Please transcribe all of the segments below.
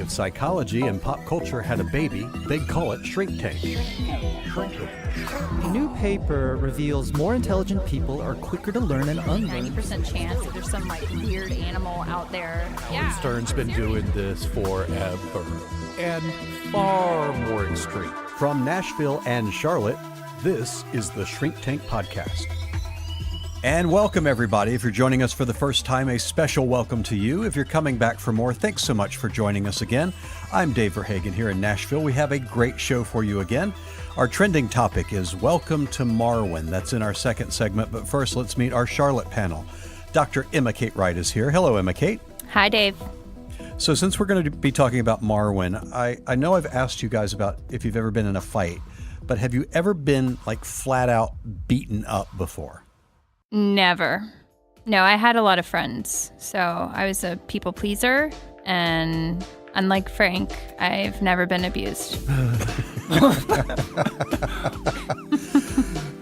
If psychology and pop culture had a baby, they'd call it Shrink Tank. A new paper reveals more intelligent people are quicker to learn and unlearn. 90% chance that there's some weird animal out there. Yeah. Stern's been doing this forever. And far more extreme. From Nashville and Charlotte, this is the Shrink Tank Podcast. And welcome, everybody. If you're joining us for the first time, a special welcome to you. If you're coming back for more, thanks so much for joining us again. I'm Dave Verhagen here in Nashville. We have a great show for you again. Our trending topic is Welcome to Marwen. That's in our second segment. But first, let's meet our Charlotte panel. Dr. Emma Kate Wright is here. Hello, Emma Kate. Hi, Dave. So since we're going to be talking about Marwen, I know I've asked you guys about if you've ever been in a fight, but have you ever been like flat out beaten up before? Never. No, I had a lot of friends, so I was a people pleaser, and unlike Frank, I've never been abused.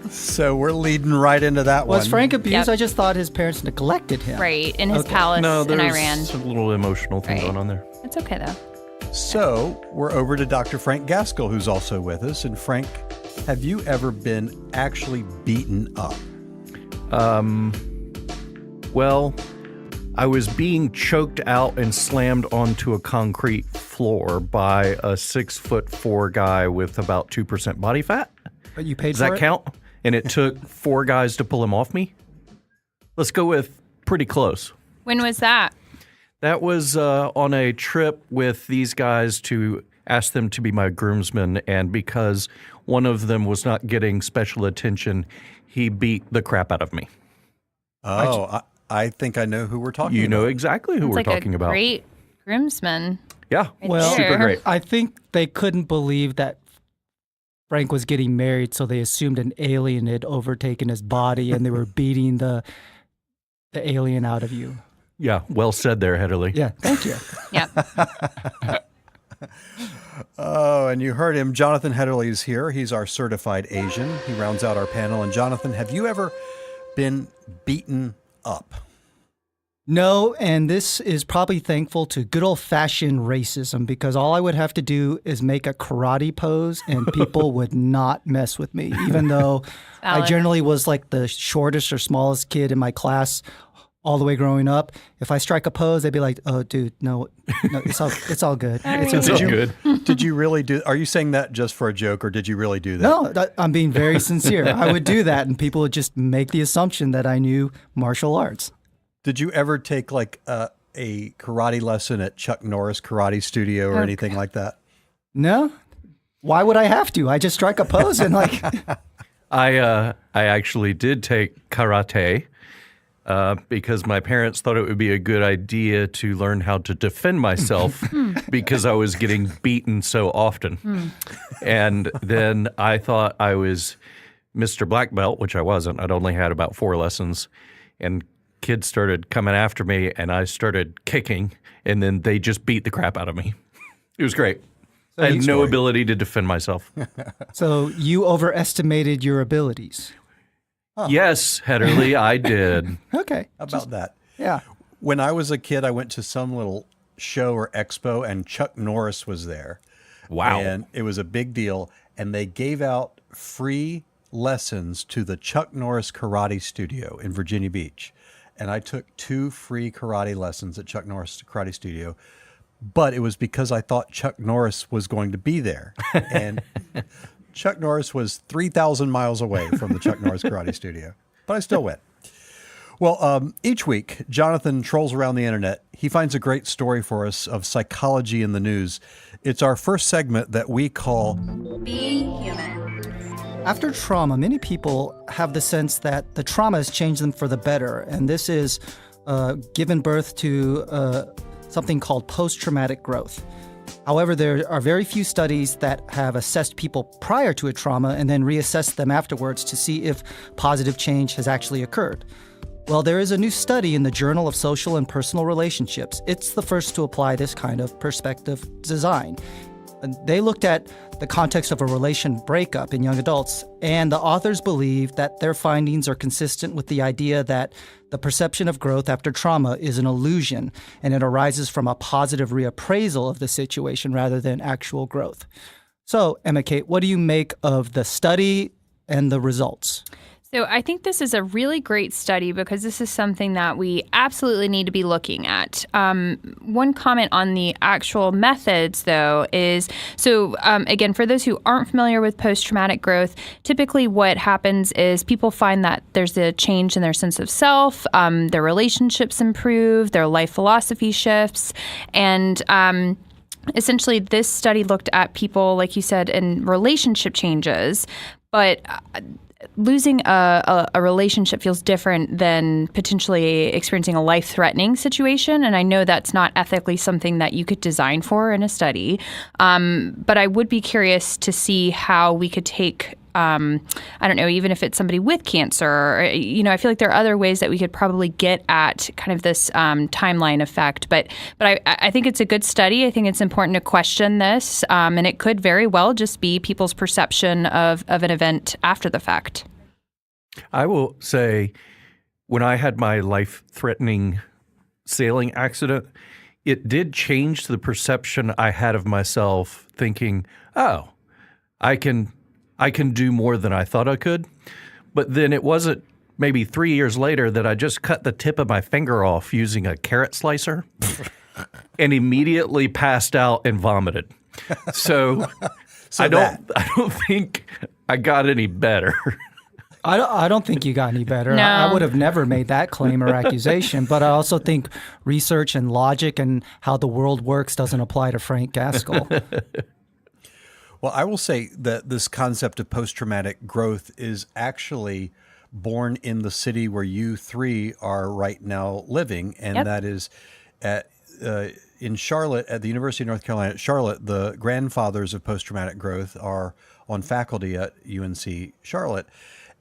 So we're leading right into that one. Was Frank abused? Yep. I just thought his parents neglected him. Right, in his palace in Iran. There's a little emotional thing going on there. It's okay, though. So we're over to Dr. Frank Gaskell, who's also with us. And Frank, have you ever been actually beaten up? Well, I was being choked out and slammed onto a concrete floor by a 6'4" guy with about 2% body fat. But you paid Does for that it? count? And it took 4 guys to pull him off me? Let's go with pretty close. When was that? That was on a trip with these guys to ask them to be my groomsmen, and because one of them was not getting special attention, he beat the crap out of me. Oh, I think I know who we're talking about. You know exactly who It's we're like talking a about. great groomsman. Yeah, Well, super great. I think they couldn't believe that Frank was getting married, so they assumed an alien had overtaken his body, and they were beating the alien out of you. Yeah, well said there, Hedderly. Yeah, thank you. Yep. Oh, and you heard him. Jonathan Hedderly is here. He's our certified Asian. He rounds out our panel. And Jonathan, have you ever been beaten up? No, and this is probably thankful to good old-fashioned racism, because all I would have to do is make a karate pose and people would not mess with me, even though I Valid. generally was like the shortest or smallest kid in my class all the way growing up. If I strike a pose, they'd be like, "Oh, dude, no, it's all good. It's It's all good. Did you really do? Are you saying that just for a joke, or did you really do that? No, I'm being very sincere. I would do that, and people would just make the assumption that I knew martial arts. Did you ever take like a karate lesson at Chuck Norris Karate Studio or anything like that? No? Why would I have to? I just strike a pose and like... I actually did take karate because my parents thought it would be a good idea to learn how to defend myself because I was getting beaten so often. And then I thought I was Mr. Black Belt, which I wasn't. I'd only had about 4 lessons. And kids started coming after me, and I started kicking, and then they just beat the crap out of me. It was great. I had no ability to defend myself. So you overestimated your abilities. Yes, Hedderly, I did. Okay. How about that? Yeah. When I was a kid, I went to some little show or expo, and Chuck Norris was there. Wow. And it was a big deal, and they gave out free lessons to the Chuck Norris Karate Studio in Virginia Beach. And I took 2 free karate lessons at Chuck Norris Karate Studio, but it was because I thought Chuck Norris was going to be there. And Chuck Norris was 3,000 miles away from the Chuck Norris Karate Studio, but I still went. Well, each week, Jonathan trolls around the internet. He finds a great story for us of psychology in the news. It's our first segment that we call Being Human. After trauma, many people have the sense that the trauma has changed them for the better. And this is given birth to something called post-traumatic growth. However, there are very few studies that have assessed people prior to a trauma and then reassessed them afterwards to see if positive change has actually occurred. Well, there is a new study in the Journal of Social and Personal Relationships. It's the first to apply this kind of perspective design. they looked at the context of a relation breakup in young adults, and the authors believe that their findings are consistent with the idea that the perception of growth after trauma is an illusion, and it arises from a positive reappraisal of the situation rather than actual growth. So, Emma Kate, what do you make of the study and the results? So I think this is a really great study because this is something that we absolutely need to be looking at. One comment on the actual methods, though, is again, for those who aren't familiar with post-traumatic growth, typically what happens is people find that there's a change in their sense of self, their relationships improve, their life philosophy shifts, and essentially this study looked at people, like you said, in relationship changes, but losing a relationship feels different than potentially experiencing a life-threatening situation. And I know that's not ethically something that you could design for in a study. But I would be curious to see how we could take, I don't know, even if it's somebody with cancer, or, I feel like there are other ways that we could probably get at kind of this timeline effect. But I think it's a good study. I think it's important to question this. And it could very well just be people's perception of an event after the fact. I will say, when I had my life-threatening sailing accident, it did change the perception I had of myself, thinking, oh, I can do more than I thought I could. But then it wasn't maybe 3 years later that I just cut the tip of my finger off using a carrot slicer and immediately passed out and vomited. So, I don't think I got any better. I don't think you got any better. No. I would have never made that claim or accusation, but I also think research and logic and how the world works doesn't apply to Frank Gaskell. Well, I will say that this concept of post-traumatic growth is actually born in the city where you three are right now living, and that is in Charlotte, at the University of North Carolina at Charlotte. The grandfathers of post-traumatic growth are on faculty at UNC Charlotte,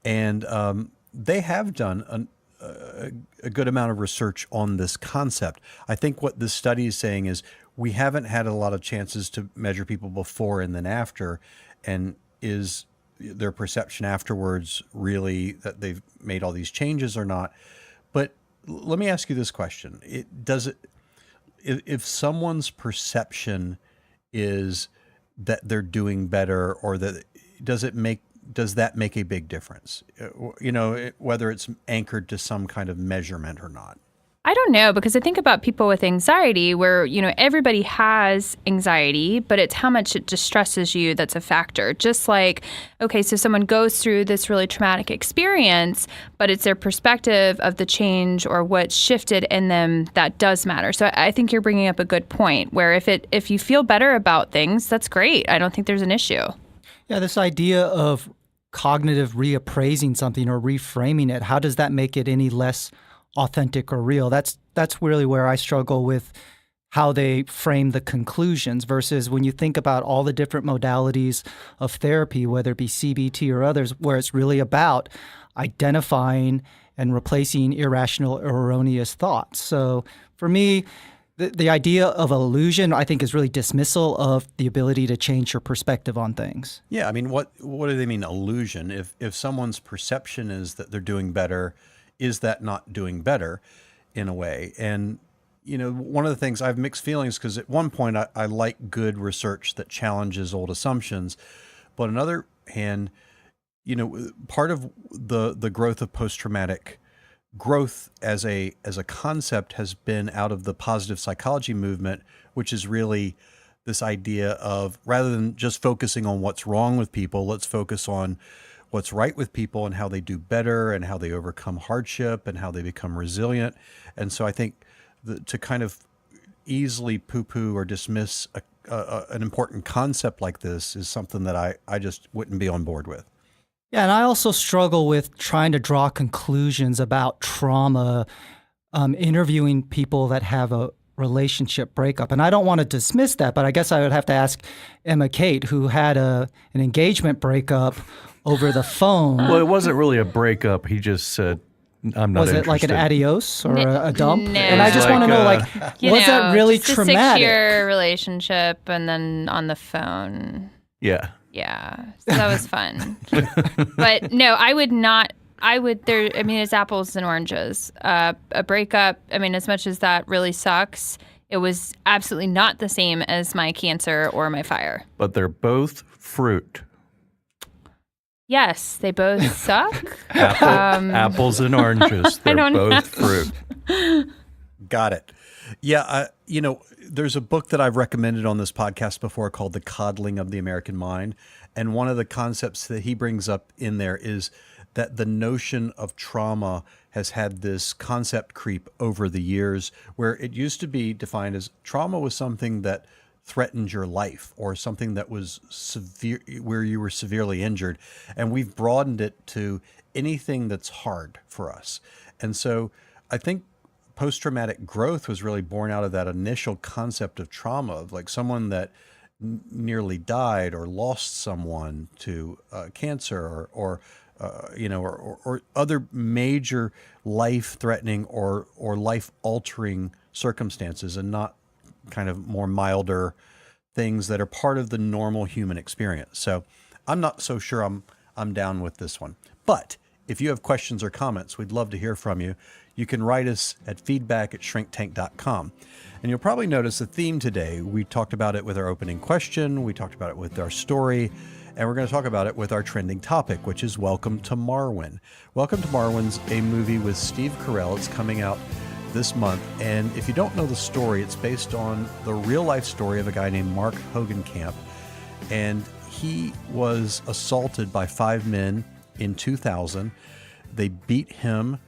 and they have done a good amount of research on this concept. I think what this study is saying is we haven't had a lot of chances to measure people before and then after, and is their perception afterwards really that they've made all these changes or not? But let me ask you this question. If someone's perception is that they're doing better, or that does that make a big difference? Whether it's anchored to some kind of measurement or not. I don't know, because I think about people with anxiety where, everybody has anxiety, but it's how much it distresses you that's a factor. Just like, okay, so someone goes through this really traumatic experience, but it's their perspective of the change or what's shifted in them that does matter. So I think you're bringing up a good point where if you feel better about things, that's great. I don't think there's an issue. Yeah, this idea of cognitive reappraising something or reframing it, how does that make it any less authentic or real? That's really where I struggle with how they frame the conclusions versus when you think about all the different modalities of therapy, whether it be CBT or others, where it's really about identifying and replacing irrational or erroneous thoughts. So for me, the idea of illusion, I think, is really dismissal of the ability to change your perspective on things. Yeah, I mean, what do they mean illusion? If someone's perception is that they're doing better, is that not doing better in a way? And, one of the things, I have mixed feelings, because at one point I like good research that challenges old assumptions. But on the other hand, part of the growth of post-traumatic growth as a concept has been out of the positive psychology movement, which is really this idea of, rather than just focusing on what's wrong with people, let's focus on what's right with people and how they do better and how they overcome hardship and how they become resilient. And so I think to kind of easily poo-poo or dismiss an important concept like this is something that I just wouldn't be on board with. Yeah, and I also struggle with trying to draw conclusions about trauma, interviewing people that have a relationship breakup. And I don't want to dismiss that, but I guess I would have to ask Emma Kate, who had an engagement breakup over the phone. Well, it wasn't really a breakup. He just said, I'm not Was it interested. like an adios or a dump? No. And I just Like, want to know, like, You was know, that really just traumatic? A 6-year relationship and then on the phone. Yeah. Yeah, so that was fun. But no, I would not. I would. There. I mean, it's apples and oranges. A breakup. I mean, as much as that really sucks, it was absolutely not the same as my cancer or my fire. But they're both fruit. Yes, they both suck. Apples and oranges. They're don't both fruit. Got it. Yeah, there's a book that I've recommended on this podcast before called The Coddling of the American Mind. And one of the concepts that he brings up in there is that the notion of trauma has had this concept creep over the years, where it used to be defined as trauma was something that threatened your life or something that was severe, where you were severely injured. And we've broadened it to anything that's hard for us. And so I think post-traumatic growth was really born out of that initial concept of trauma, of like someone that nearly died or lost someone to cancer or other major life-threatening or life-altering circumstances, and not kind of more milder things that are part of the normal human experience. So I'm not so sure I'm down with this one. But if you have questions or comments, we'd love to hear from you. You can write us at feedback@shrinktank.com. And you'll probably notice the theme today. We talked about it with our opening question. We talked about it with our story. And we're going to talk about it with our trending topic, which is Welcome to Marwen. Welcome to Marwen's a movie with Steve Carrell. It's coming out this month. And if you don't know the story, it's based on the real life story of a guy named Mark Hogenkamp. And he was assaulted by 5 men in 2000. They beat him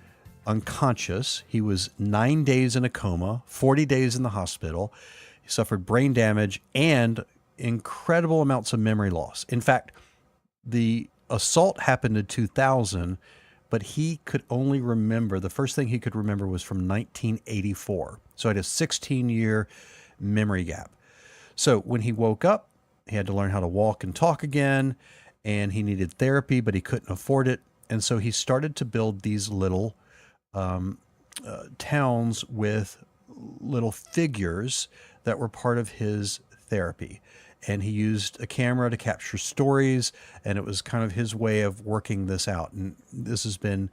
unconscious. He was 9 days in a coma, 40 days in the hospital. He suffered brain damage and incredible amounts of memory loss. In fact, the assault happened in 2000, but he could only remember, the first thing he could remember was from 1984. So he had a 16-year memory gap. So when he woke up, he had to learn how to walk and talk again, and he needed therapy, but he couldn't afford it. And so he started to build these little towns with little figures that were part of his therapy. And he used a camera to capture stories, and it was kind of his way of working this out. And this has been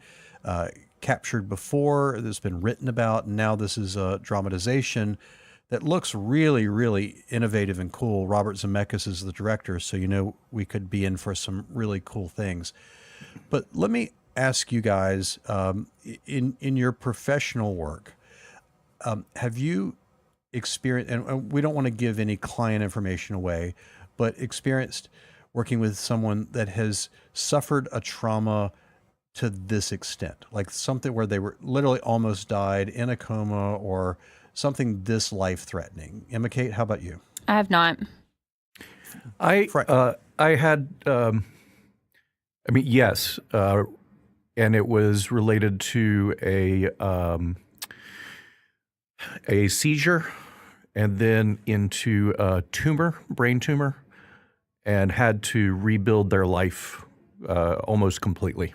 captured before, this has been written about, and now this is a dramatization that looks really, really innovative and cool. Robert Zemeckis is the director, so you know we could be in for some really cool things. But let me ask you guys, in your professional work, have you experienced, and we don't want to give any client information away, but experienced working with someone that has suffered a trauma to this extent, like something where they were literally almost died, in a coma, or something this life-threatening? Emma Kate, how about you? I have not. I had, yes, and it was related to a seizure, and then into a tumor, brain tumor, and had to rebuild their life almost completely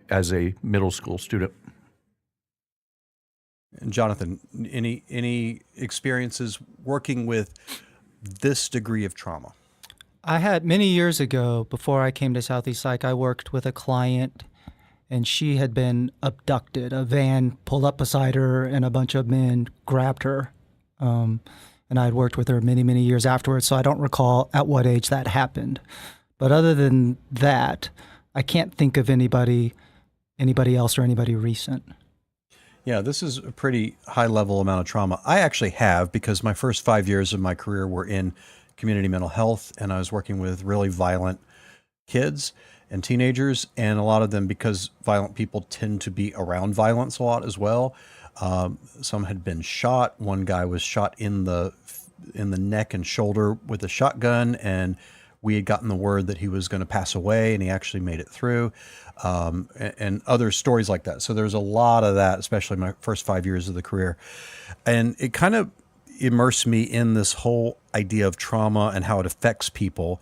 as a middle school student. And Jonathan, any experiences working with this degree of trauma? I had many years ago, before I came to Southeast Psych, I worked with a client, and she had been abducted. A van pulled up beside her, and a bunch of men grabbed her. And I had worked with her many, many years afterwards, so I don't recall at what age that happened. But other than that, I can't think of anybody else or anybody recent. Yeah, this is a pretty high-level amount of trauma. I actually have, because my first 5 years of my career were in community mental health, and I was working with really violent kids and teenagers, and a lot of them, because violent people tend to be around violence a lot as well. Some had been shot. One guy was shot in the neck and shoulder with a shotgun, and we had gotten the word that he was going to pass away, and he actually made it through, and other stories like that. So there's a lot of that, especially my first 5 years of the career. And it kind of immersed me in this whole idea of trauma and how it affects people.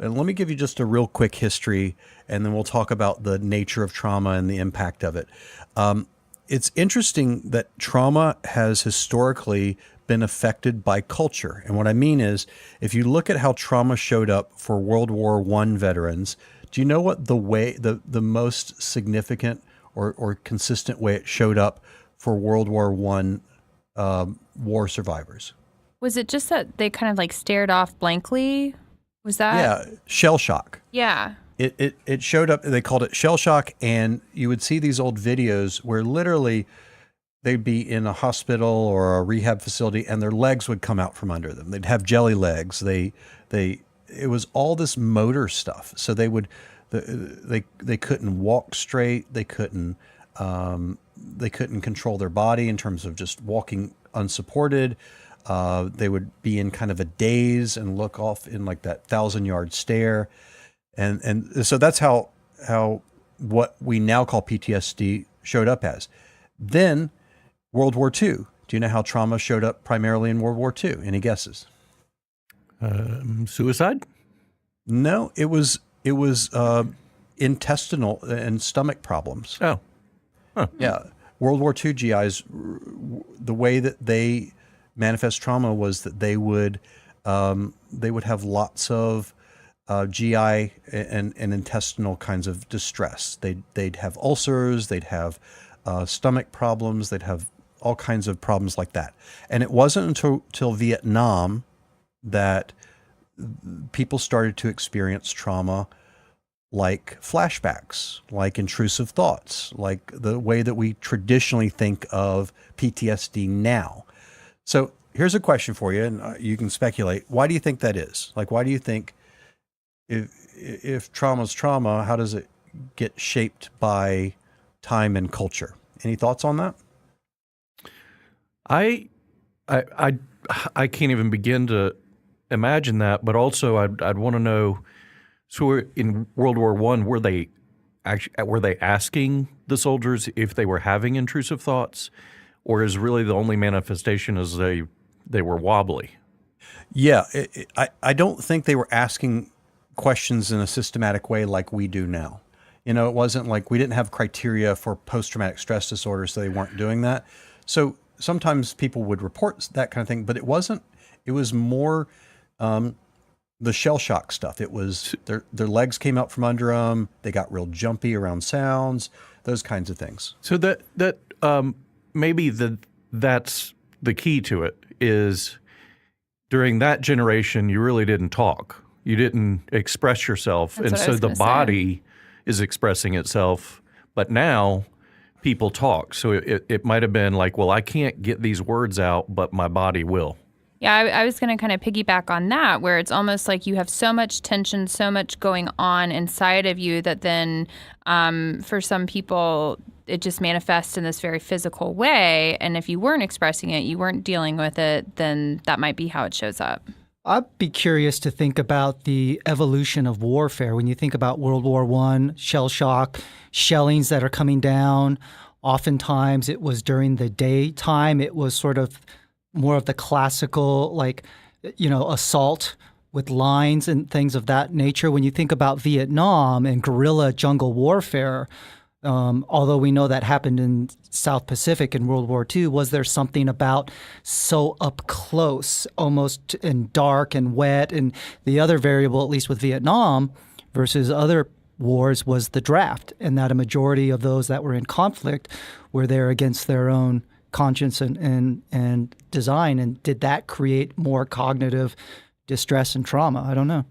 And let me give you just a real quick history, and then we'll talk about the nature of trauma and the impact of it. It's interesting that trauma has historically been affected by culture. And what I mean is, if you look at how trauma showed up for World War I veterans, do you know what the most significant or consistent way it showed up for World War I war survivors? Was it just that they kind of like stared off blankly? Was that? Yeah, shell shock. Yeah. It showed up, they called it shell shock, and you would see these old videos where literally they'd be in a hospital or a rehab facility and their legs would come out from under them. They'd have jelly legs. It was all this motor stuff. So they couldn't walk straight. They couldn't control their body in terms of just walking unsupported. They would be in kind of a daze and look off in like that 1,000-yard stare. And so that's how what we now call PTSD showed up as. Then World War II. Do you know how trauma showed up primarily in World War II? Any guesses? Suicide? No, it was intestinal and stomach problems. Oh. Huh. Yeah. World War II GIs, the way that they manifest trauma was that they would have lots of GI and intestinal kinds of distress. They'd have ulcers, they'd have stomach problems, they'd have all kinds of problems like that. And it wasn't until Vietnam that people started to experience trauma like flashbacks, like intrusive thoughts, like the way that we traditionally think of PTSD now. So here's a question for you, and you can speculate. Why do you think that is? Like, why do you think if trauma's trauma, how does it get shaped by time and culture? Any thoughts on that? I can't even begin to imagine that, but also I'd want to know. So in World War I, were they asking the soldiers if they were having intrusive thoughts, or is really the only manifestation is they were wobbly? Yeah, I don't think they were asking questions in a systematic way like we do now. You know, it wasn't like we didn't have criteria for post-traumatic stress disorder, so they weren't doing that. So sometimes people would report that kind of thing, but it wasn't. It was more the shell shock stuff. It was their legs came out from under them. They got real jumpy around sounds, those kinds of things. So that maybe that's the key to it is during that generation, you really didn't talk. You didn't express yourself. That's and so the body is expressing itself. But now people talk. So it might have been like, well, I can't get these words out, but my body will. Yeah, I was going to kind of piggyback on that, where it's almost like you have so much tension, so much going on inside of you that then for some people, it just manifests in this very physical way. And if you weren't expressing it, you weren't dealing with it, then that might be how it shows up. I'd be curious to think about the evolution of warfare. When you think about World War I, shell shock, shellings that are coming down, oftentimes it was during the daytime. It was sort of more of the classical, like, assault with lines and things of that nature. When you think about Vietnam and guerrilla jungle warfare, although we know that happened in South Pacific in World War II, was there something about so up close, almost and dark and wet? And the other variable, at least with Vietnam versus other wars, was the draft, and that a majority of those that were in conflict were there against their own conscience and design. And did that create more cognitive distress and trauma? I don't know.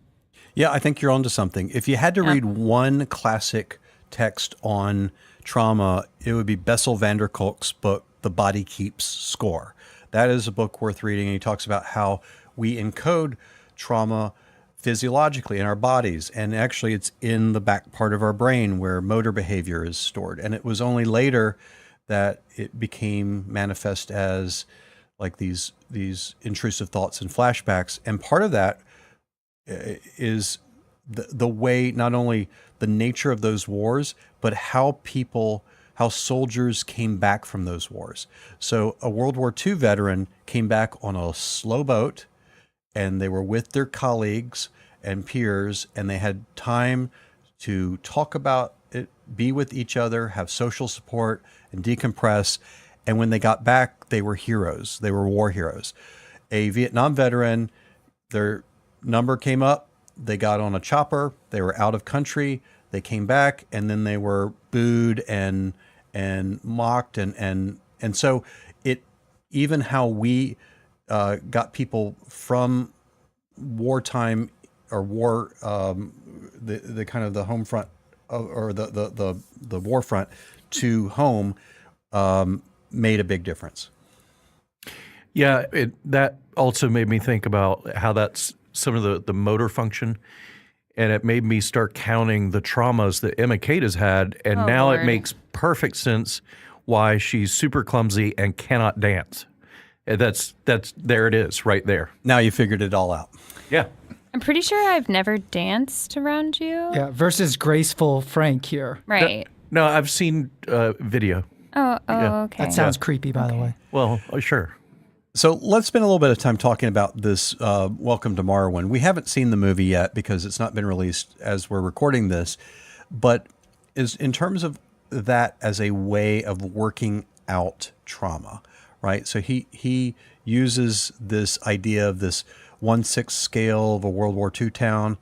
Yeah, I think you're onto something. If you had to read one classic text on trauma, it would be Bessel van der Kolk's book, The Body Keeps Score. That is a book worth reading. And he talks about how we encode trauma physiologically in our bodies. And actually, it's in the back part of our brain where motor behavior is stored. And it was only later that it became manifest as like these intrusive thoughts and flashbacks. And part of that is the way, not only the nature of those wars, but how soldiers came back from those wars. So a World War II veteran came back on a slow boat, and they were with their colleagues, and peers, and they had time to talk about it, be with each other, have social support, and decompress. And when they got back, they were heroes. They were war heroes. A Vietnam veteran, their number came up, they got on a chopper, they were out of country, they came back, and then they were booed and mocked. And so it, even how we got people from wartime or war, the kind of the home front or the war front to home, made a big difference. Yeah, that also made me think about how that's some of the motor function, and it made me start counting the traumas that Emma Kate has had, and now Lord. it makes perfect sense why she's super clumsy and cannot dance. And that's there it is right there. Now you figured it all out. Yeah. I'm pretty sure I've never danced around you. Yeah, versus graceful Frank here. Right. No, I've seen video. Oh, Yeah. okay. That sounds creepy, by the way. Well, sure. So let's spend a little bit of time talking about this Welcome to Marwen. We haven't seen the movie yet because it's not been released as we're recording this, but is in terms of that as a way of working out trauma, right? So he uses this idea of this 1/6 scale of a World War II town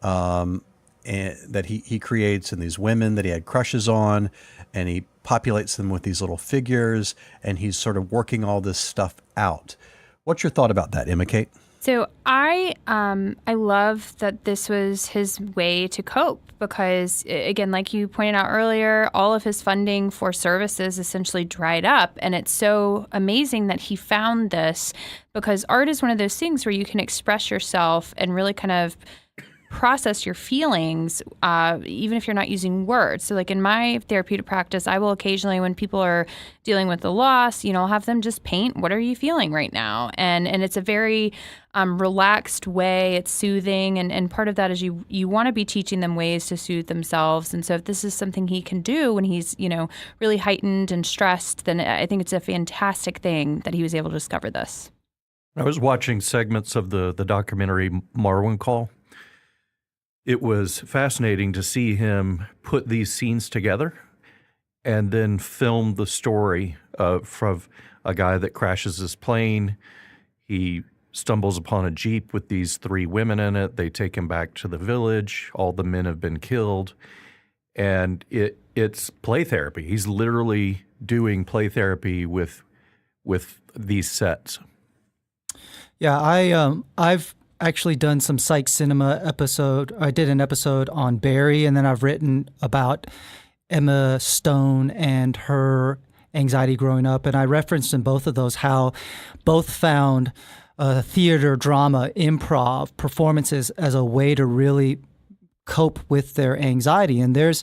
and that he creates, and these women that he had crushes on, and he populates them with these little figures, and he's sort of working all this stuff out. What's your thought about that, Emma Kate? So I love that this was his way to cope because, again, like you pointed out earlier, all of his funding for services essentially dried up. And it's so amazing that he found this because art is one of those things where you can express yourself and really kind of process your feelings, even if you're not using words. So like in my therapeutic practice, I will occasionally, when people are dealing with the loss, I'll have them just paint, what are you feeling right now? And it's a very relaxed way. It's soothing. And part of that is you want to be teaching them ways to soothe themselves. And so if this is something he can do when he's, really heightened and stressed, then I think it's a fantastic thing that he was able to discover this. I was watching segments of the documentary Marwen Call. It was fascinating to see him put these scenes together and then film the story from a guy that crashes his plane. He stumbles upon a Jeep with these 3 women in it. They take him back to the village. All the men have been killed. And it's play therapy. He's literally doing play therapy with these sets. Yeah, I've actually done some psych cinema episode. I did an episode on Barry, and then I've written about Emma Stone and her anxiety growing up. And I referenced in both of those how both found theater, drama, improv, performances as a way to really cope with their anxiety. And there's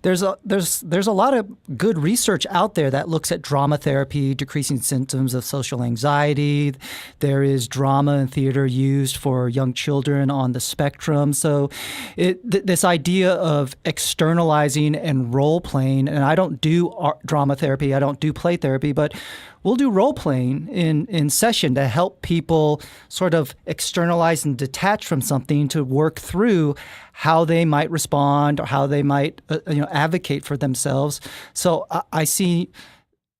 a lot of good research out there that looks at drama therapy decreasing symptoms of social anxiety. There is drama and theater used for young children on the spectrum. So this idea of externalizing and role playing, and I don't do drama therapy, I don't do play therapy, but we'll do role playing in session to help people sort of externalize and detach from something to work through how they might respond or how they might advocate for themselves. So I see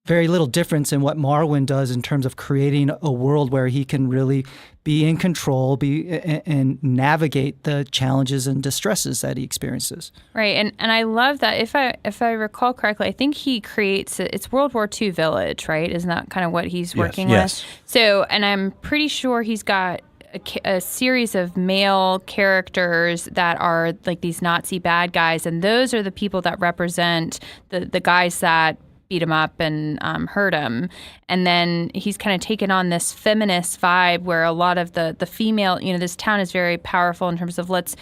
very little difference in what Marwen does in terms of creating a world where he can really be in control, and navigate the challenges and distresses that he experiences. Right, and I love that. If I recall correctly, I think he creates it's World War II village, right? Isn't that kind of what he's working yes. with? So, and I'm pretty sure he's got a series of male characters that are like these Nazi bad guys, and those are the people that represent the guys that beat him up and hurt him. And then he's kind of taken on this feminist vibe where a lot of the female, this town is very powerful in terms of let's,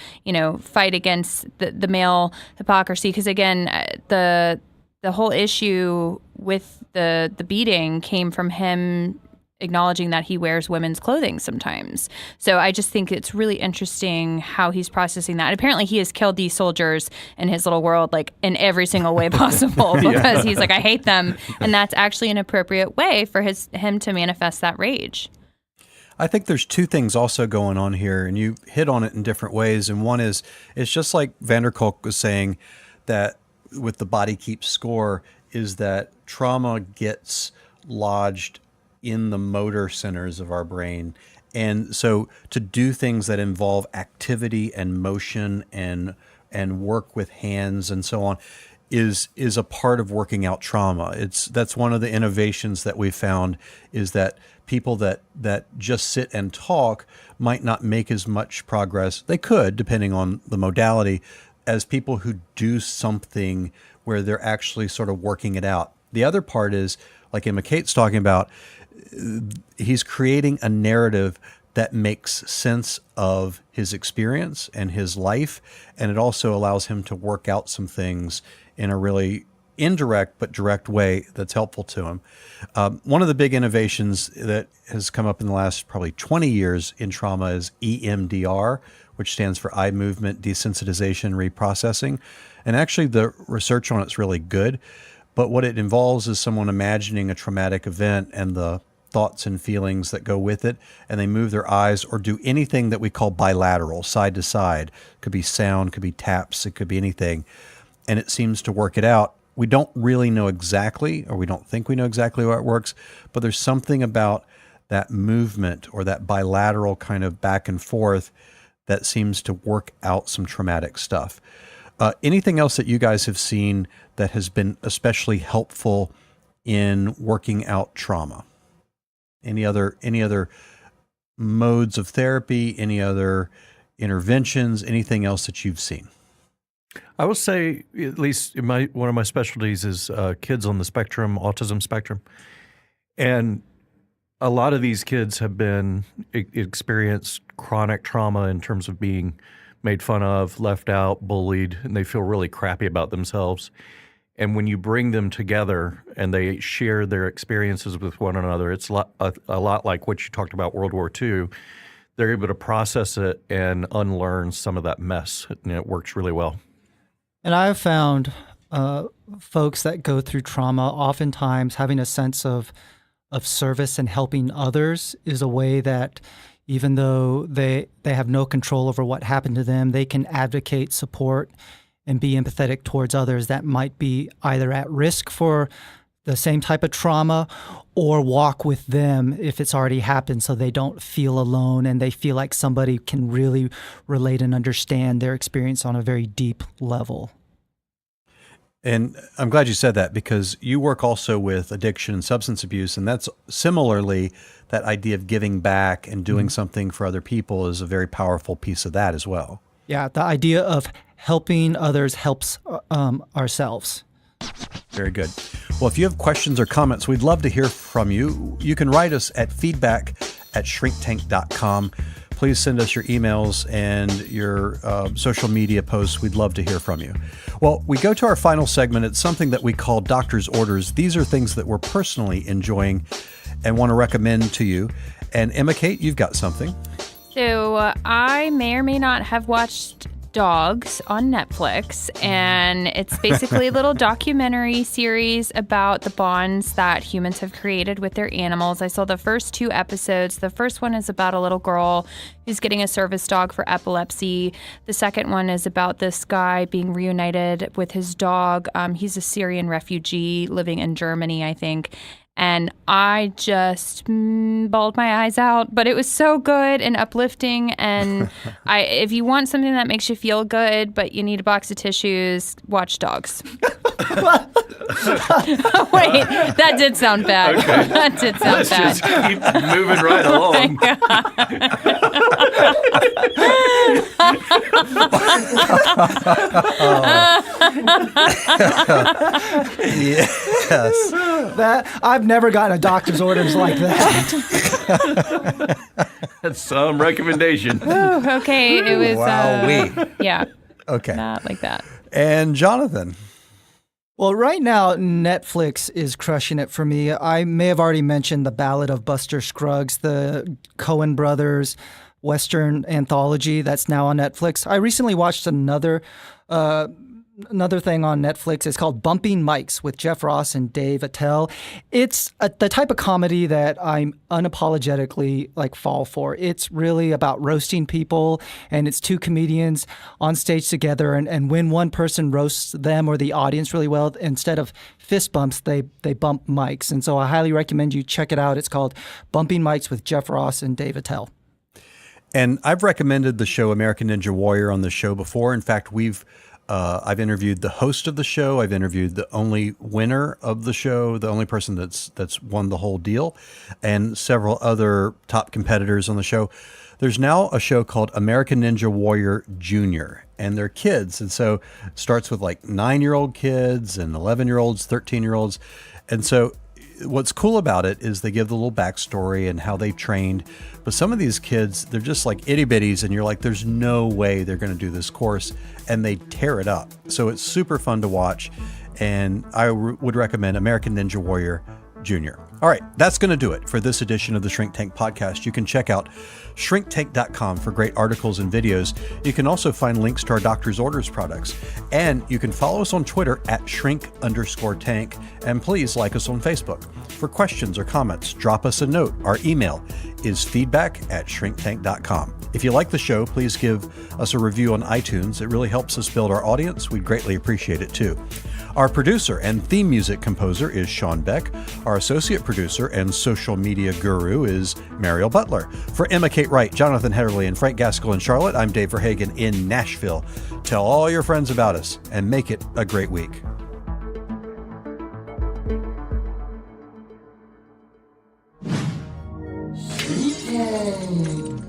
fight against the male hypocrisy. Because again, the whole issue with the beating came from him acknowledging that he wears women's clothing sometimes. So I just think it's really interesting how he's processing that. And apparently he has killed these soldiers in his little world, like in every single way possible, because he's like, I hate them. And that's actually an appropriate way for him to manifest that rage. I think there's two things also going on here, and you hit on it in different ways. And one is, it's just like Vanderkolk was saying, that with the body keeps score, is that trauma gets lodged in the motor centers of our brain. And so to do things that involve activity and motion and work with hands and so on is a part of working out trauma. That's one of the innovations that we found, is that people that just sit and talk might not make as much progress. They could, depending on the modality, as people who do something where they're actually sort of working it out. The other part is, like Emma Kate's talking about, he's creating a narrative that makes sense of his experience and his life, and it also allows him to work out some things in a really indirect but direct way that's helpful to him. One of the big innovations that has come up in the last probably 20 years in trauma is EMDR, which stands for eye movement desensitization reprocessing. And actually the research on it's really good, but what it involves is someone imagining a traumatic event and the thoughts and feelings that go with it, and they move their eyes or do anything that we call bilateral, side to side. It could be sound, could be taps, it could be anything. And it seems to work it out. We don't really know exactly, or we don't think we know exactly how it works, but there's something about that movement or that bilateral kind of back and forth that seems to work out some traumatic stuff. Anything else that you guys have seen that has been especially helpful in working out trauma? Any other modes of therapy, any other interventions, anything else that you've seen? I will say, at least in one of my specialties is kids on the spectrum, autism spectrum. And a lot of these kids have experienced chronic trauma in terms of being made fun of, left out, bullied, and they feel really crappy about themselves. And when you bring them together and they share their experiences with one another, it's a lot like what you talked about World War II. They're able to process it and unlearn some of that mess, and it works really well. And I've found folks that go through trauma, oftentimes having a sense of service and helping others is a way that, even though they have no control over what happened to them, they can advocate, support, and be empathetic towards others that might be either at risk for the same type of trauma or walk with them if it's already happened, so they don't feel alone and they feel like somebody can really relate and understand their experience on a very deep level. And I'm glad you said that, because you work also with addiction and substance abuse, and that's similarly that idea of giving back and doing something for other people is a very powerful piece of that as well. Yeah, the idea of helping others helps ourselves. Very good. Well, if you have questions or comments, we'd love to hear from you. You can write us at feedback@shrinktank.com. Please send us your emails and your social media posts. We'd love to hear from you. Well, we go to our final segment. It's something that we call Doctor's Orders. These are things that we're personally enjoying and want to recommend to you. And Emma Kate, you've got something. So I may or may not have watched Dogs on Netflix, and it's basically a little documentary series about the bonds that humans have created with their animals. I saw the first 2 episodes. The first one is about a little girl who's getting a service dog for epilepsy. The second one is about this guy being reunited with his dog. He's a Syrian refugee living in Germany, I think. And I just bawled my eyes out, but it was so good and uplifting. And if you want something that makes you feel good, but you need a box of tissues, watch Dogs. Wait, that did sound bad. Okay. That did sound Let's bad. just keep moving right along. Yes. That I've never gotten a doctor's orders like that. That's some recommendation. Ooh, okay, it was. Wowee. Yeah. Okay. Not like that. And Jonathan. Well, right now, Netflix is crushing it for me. I may have already mentioned The Ballad of Buster Scruggs, the Coen brothers Western anthology that's now on Netflix. I recently watched another another thing on Netflix. It's called Bumping Mics with Jeff Ross and Dave Attell. It's the type of comedy that I'm unapologetically fall for. It's really about roasting people, and it's two comedians on stage together. And when one person roasts them or the audience really well, instead of fist bumps, they bump mics. And so I highly recommend you check it out. It's called Bumping Mics with Jeff Ross and Dave Attell. And I've recommended the show American Ninja Warrior on the show before. In fact, I've interviewed the host of the show. I've interviewed the only winner of the show, the only person that's won the whole deal, and several other top competitors on the show. There's now a show called American Ninja Warrior Junior, and they're kids. And so it starts with 9-year-old kids and 11-year-olds, 13-year-olds. And so what's cool about it is they give the little backstory and how they trained. But some of these kids, they're just like itty bitties, and you're like, there's no way they're going to do this course, and they tear it up. So it's super fun to watch, and I would recommend American Ninja Warrior Junior. All right, that's going to do it for this edition of the Shrink Tank podcast. You can check out shrinktank.com for great articles and videos. You can also find links to our Doctor's Orders products. And you can follow us on Twitter at shrink_tank. And please like us on Facebook. For questions or comments, drop us a note. Our email is feedback@shrinktank.com. If you like the show, please give us a review on iTunes. It really helps us build our audience. We'd greatly appreciate it too. Our producer and theme music composer is Sean Beck. Our associate producer and social media guru is Mariel Butler. For Emma Kate Wright, Jonathan Hedderly, and Frank Gaskell in Charlotte, I'm Dave Verhagen in Nashville. Tell all your friends about us and make it a great week. Shrink Tank.